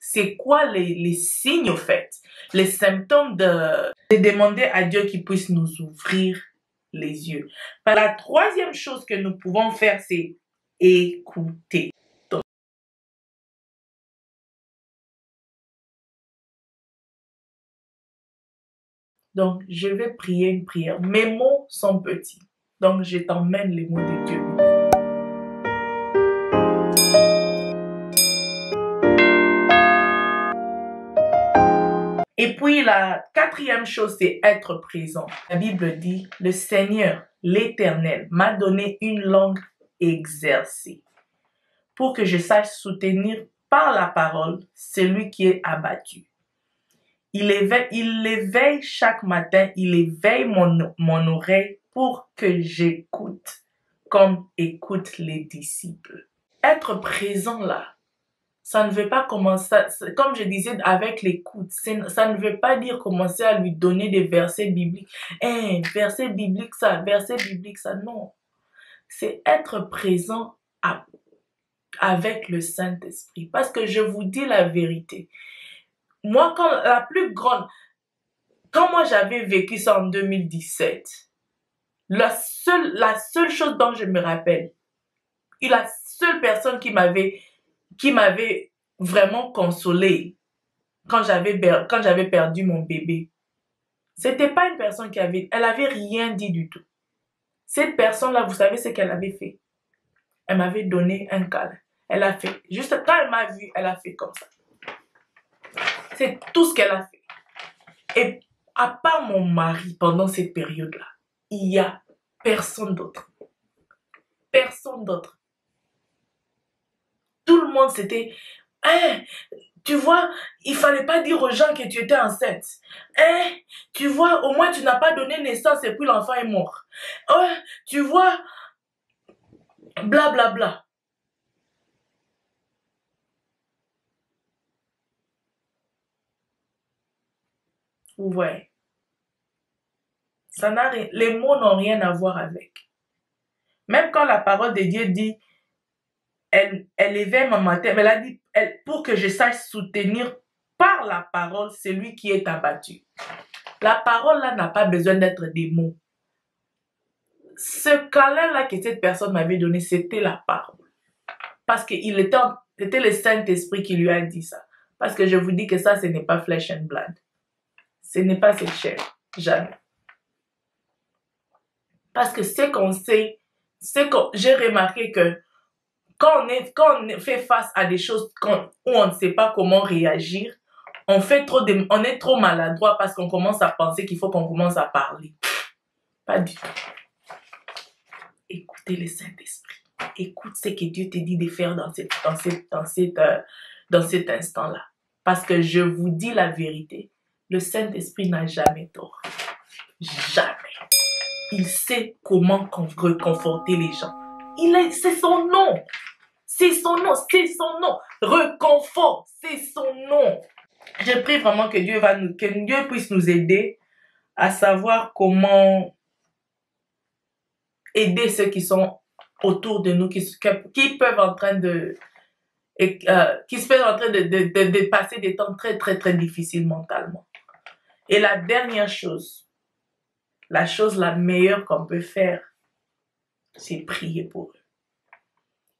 C'est quoi les signes au fait, les symptômes de demander à Dieu qu'il puisse nous ouvrir les yeux. La troisième chose que nous pouvons faire, c'est écouter. Donc, je vais prier une prière. Mes mots sont petits. Donc, je t'emmène les mots de Dieu. Et puis, la quatrième chose, c'est être présent. La Bible dit, le Seigneur, l'Éternel, m'a donné une langue exercée pour que je sache soutenir par la parole celui qui est abattu. Il éveille chaque matin, il éveille mon oreille pour que j'écoute comme écoutent les disciples. Être présent là, ça ne veut pas commencer, comme je disais avec l'écoute, ça ne veut pas dire commencer à lui donner des versets bibliques. Verset biblique ça, non. C'est être présent avec le Saint-Esprit. Parce que je vous dis la vérité. Moi, quand moi j'avais vécu ça en 2017, la seule chose dont je me rappelle, et la seule personne qui m'avait vraiment consolée quand j'avais perdu mon bébé, c'était pas une personne elle avait rien dit du tout. Cette personne-là, vous savez ce qu'elle avait fait? Elle m'avait donné un câlin. Elle a fait, juste quand elle m'a vu, elle a fait comme ça. C'est tout ce qu'elle a fait. Et à part mon mari, pendant cette période-là, il n'y a personne d'autre. Personne d'autre. Tout le monde c'était, tu vois, il fallait pas dire aux gens que tu étais enceinte. Tu vois, au moins tu n'as pas donné naissance et puis l'enfant est mort. Tu vois, bla bla bla. Vous voyez, ça n'a rien, les mots n'ont rien à voir avec. Même quand la parole de Dieu dit, elle éveille ma matin, elle a dit, pour que je sache soutenir par la parole celui qui est abattu. La parole là n'a pas besoin d'être des mots. Ce câlin là que cette personne m'avait donné, c'était la parole. Parce que c'était le Saint-Esprit qui lui a dit ça. Parce que je vous dis que ça, ce n'est pas flesh and blood. Ce n'est pas cette chair. Jamais. Parce que ce qu'on sait, j'ai remarqué que quand on fait face à des choses où on ne sait pas comment réagir, on est trop maladroit parce qu'on commence à penser qu'il faut qu'on commence à parler. Pas du tout. Écoutez le Saint-Esprit. Écoute ce que Dieu te dit de faire dans cet instant-là. Parce que je vous dis la vérité, le Saint-Esprit n'a jamais tort. Jamais. Il sait comment réconforter les gens. C'est son nom. C'est son nom. C'est son nom. Reconfort. C'est son nom. Je prie vraiment que Dieu puisse nous aider à savoir comment aider ceux qui sont autour de nous, qui peuvent en train de passer des temps très très très difficiles mentalement. Et la dernière chose, la chose la meilleure qu'on peut faire, c'est prier pour eux.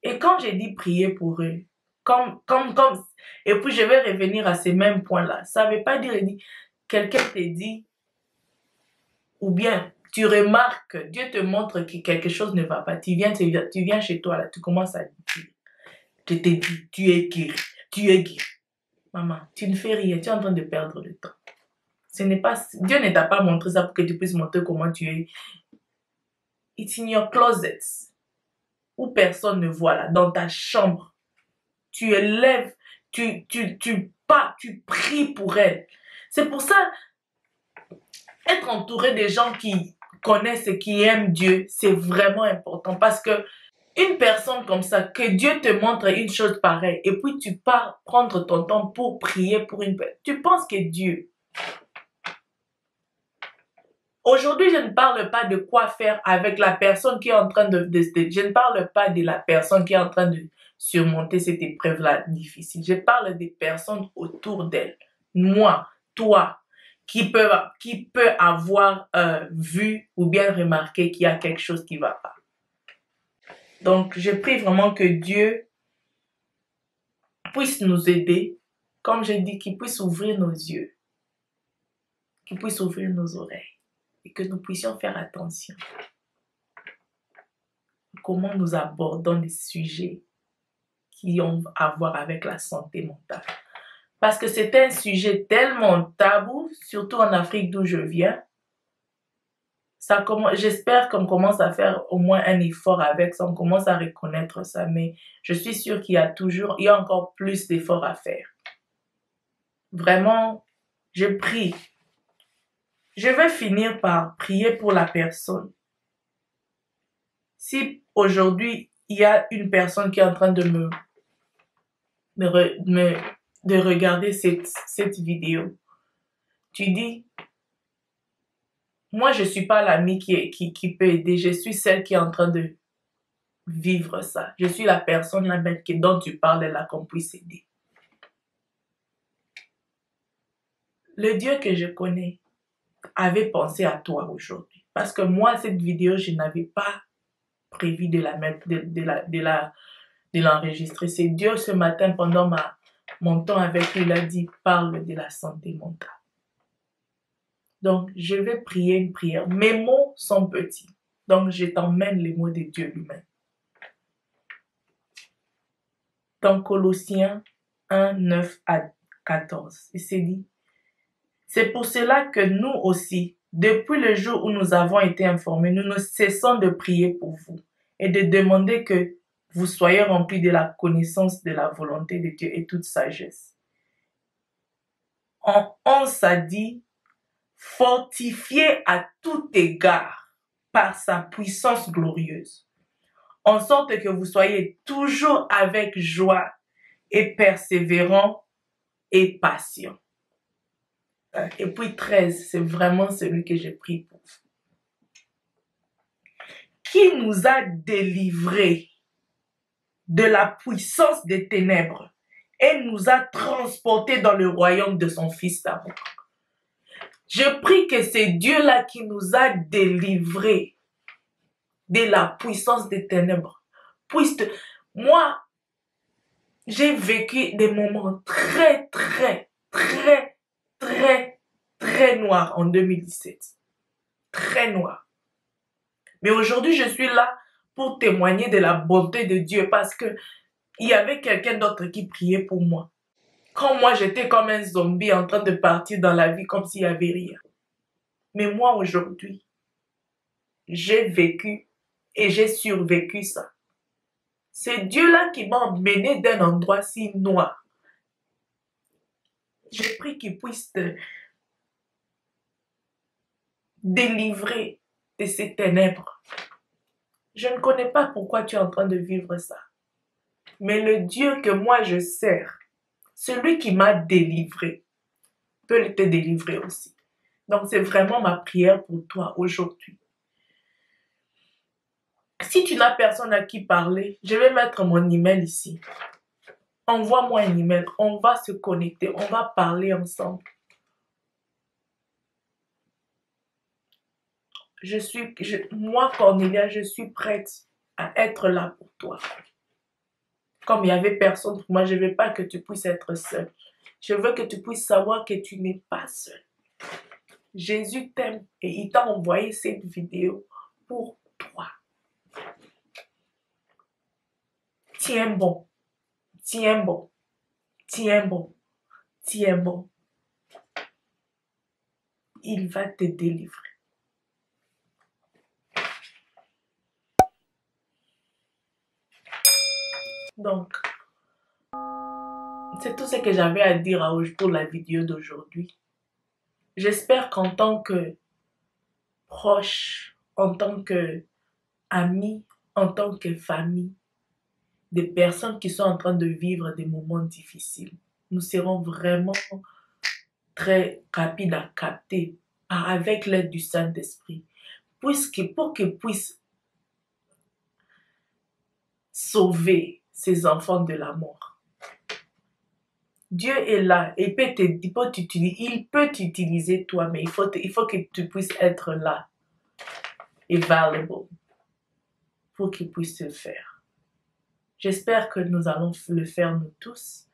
Et quand j'ai dit prier pour eux, et puis je vais revenir à ces mêmes points-là, ça ne veut pas dire quelqu'un te dit, ou bien tu remarques que Dieu te montre que quelque chose ne va pas. Tu viens chez toi, là, tu commences à dire. Je te dis, tu es guéri. Tu es guéri. Maman, tu ne fais rien. Tu es en train de perdre le temps. Dieu ne t'a pas montré ça pour que tu puisses montrer comment tu es. It's in your closet. Où personne ne voit là. Dans ta chambre. Tu élèves. Tu pries pour elle. C'est pour ça, être entouré des gens qui connaissent et qui aiment Dieu, c'est vraiment important. Parce que une personne comme ça, que Dieu te montre une chose pareille, et puis tu pars prendre ton temps pour prier pour une personne. Tu penses que Dieu, Aujourd'hui, je ne parle pas de quoi faire avec la personne qui est en train je ne parle pas de la personne qui est en train de surmonter cette épreuve-là difficile. Je parle des personnes autour d'elle. Moi, toi, qui peut avoir vu ou bien remarqué qu'il y a quelque chose qui ne va pas. Donc, je prie vraiment que Dieu puisse nous aider. Comme je dis, qu'il puisse ouvrir nos yeux, qu'il puisse ouvrir nos oreilles et que nous puissions faire attention à comment nous abordons des sujets qui ont à voir avec la santé mentale. Parce que c'est un sujet tellement tabou, surtout en Afrique d'où je viens. J'espère qu'on commence à faire au moins un effort avec ça, on commence à reconnaître ça, mais je suis sûre qu'il y a encore plus d'efforts à faire. Vraiment, je prie. Je vais finir par prier pour la personne. Si aujourd'hui, il y a une personne qui est en train de regarder cette vidéo, tu dis, moi, je ne suis pas l'amie qui peut aider. Je suis celle qui est en train de vivre ça. Je suis la personne dont tu parles là, qu'on puisse aider. Le Dieu que je connais avait pensé à toi aujourd'hui. Parce que moi, cette vidéo, je n'avais pas prévu de la mettre, de l'enregistrer. C'est Dieu ce matin, pendant mon temps avec lui, il a dit, parle de la santé mentale. Donc, je vais prier une prière. Mes mots sont petits. Donc, je t'emmène les mots de Dieu lui-même. Dans Colossiens 1, 9 à 14, il s'est dit, c'est pour cela que nous aussi, depuis le jour où nous avons été informés, nous ne cessons de prier pour vous et de demander que vous soyez remplis de la connaissance de la volonté de Dieu et toute sagesse. En 11, ça dit, fortifié à tout égard par sa puissance glorieuse, en sorte que vous soyez toujours avec joie et persévérant et patient. Et puis 13, c'est vraiment celui que j'ai pris pour vous. Qui nous a délivrés de la puissance des ténèbres et nous a transportés dans le royaume de son Fils d'amour. Je prie que c'est Dieu-là qui nous a délivrés de la puissance des ténèbres. Moi, j'ai vécu des moments très noirs en 2017. Très noirs. Mais aujourd'hui, je suis là pour témoigner de la bonté de Dieu parce que il y avait quelqu'un d'autre qui priait pour moi. Quand moi, j'étais comme un zombie en train de partir dans la vie comme s'il n'y avait rien. Mais moi, aujourd'hui, j'ai vécu et j'ai survécu ça. C'est Dieu-là qui m'a emmené d'un endroit si noir. Je prie qu'il puisse te délivrer de ces ténèbres. Je ne connais pas pourquoi tu es en train de vivre ça. Mais le Dieu que moi je sers, celui qui m'a délivré, peut te délivrer aussi. Donc c'est vraiment ma prière pour toi aujourd'hui. Si tu n'as personne à qui parler, je vais mettre mon email ici. Envoie-moi un email, on va se connecter, on va parler ensemble. Moi, Cornelia, je suis prête à être là pour toi. Comme il n'y avait personne pour moi, je ne veux pas que tu puisses être seul. Je veux que tu puisses savoir que tu n'es pas seul. Jésus t'aime et il t'a envoyé cette vidéo pour toi. Tiens bon, tiens bon, tiens bon, tiens bon. Il va te délivrer. Donc, c'est tout ce que j'avais à dire pour la vidéo d'aujourd'hui. J'espère qu'en tant que proche, en tant que ami, en tant que famille, des personnes qui sont en train de vivre des moments difficiles, nous serons vraiment très rapides à capter avec l'aide du Saint-Esprit, pour qu'il puisse sauver ses enfants de la mort. Dieu est là et il peut t'utiliser toi, mais il faut que tu puisses être là et valuable pour qu'il puisse te le faire. J'espère que nous allons le faire nous tous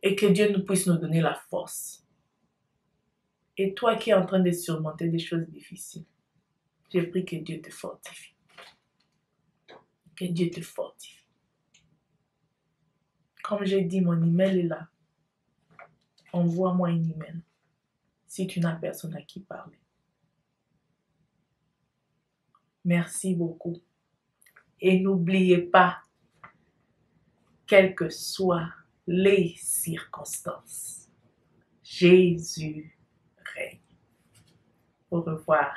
et que Dieu nous puisse nous donner la force. Et toi qui es en train de surmonter des choses difficiles, j'ai pris que Dieu te fortifie. Que Dieu te fortifie. Comme j'ai dit, mon email est là. Envoie-moi un email si tu n'as personne à qui parler. Merci beaucoup. Et n'oubliez pas, quelles que soient les circonstances, Jésus règne. Au revoir.